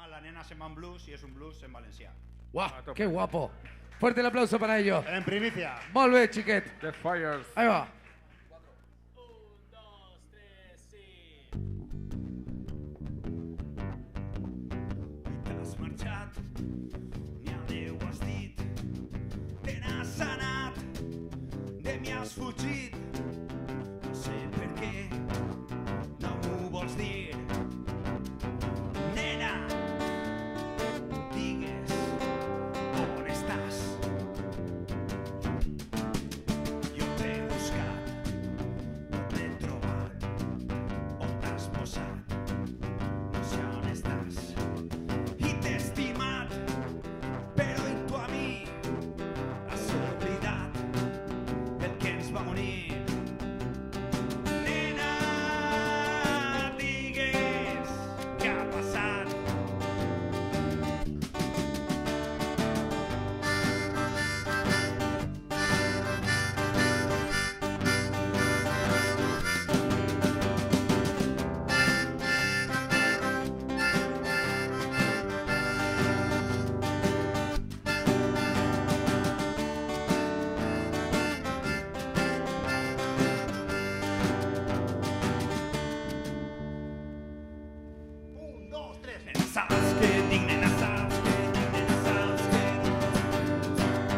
llama La nena se man blues y es un blues en valencià. ¡Guau! ¡Qué guapo! Fuerte el aplauso para ellos. En primicia. Molt bé, xiquet. The Fires. Ahí va. 1, 2, 3, sí. T'has marxat, ni adéu has dit, te n'has anat, de mi has fugit, no sé per què, no m'ho vols dir. Nena, digues, on estàs? Jo t'he buscat, no t'he trobat, on t'has posat, no sé on estàs. I t'he estimat, però i tu a mi has oblidat el que ens va unir. Nena, digues què ha passat. Nena, saps què dic, nena, saps què dic, nena, saps què dic.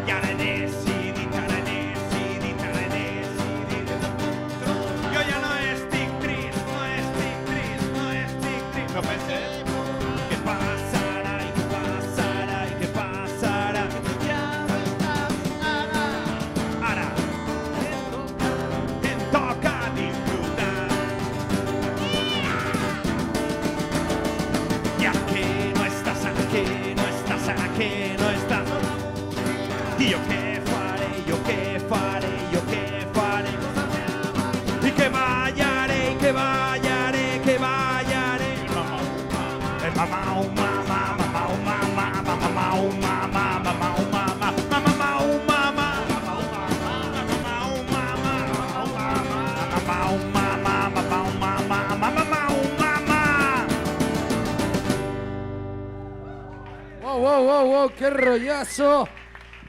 I ara he decidit, Jo ja no estic trist, no estic trist, no estic trist. No pensem què passarà i què passarà i què passarà. Ja no estàs ara. Ara em toca disfrutar. Ya que no estás aquí, no estás aquí, no estás. Y yo qué faré, yo qué faré, yo qué faré. Y que vayaré, y que vayaré, que vayaré. Mamá, oh mamá, mamá, oh mamá, mamá, oh mamá, mamá, oh mamá, mamá, oh mamá, mamá, oh mamá, mamá, oh mamá, mamá, oh mamá, mamá, oh mamá. ¡Wow, wow, wow, wow! ¡Qué rollazo!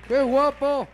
¡Qué guapo!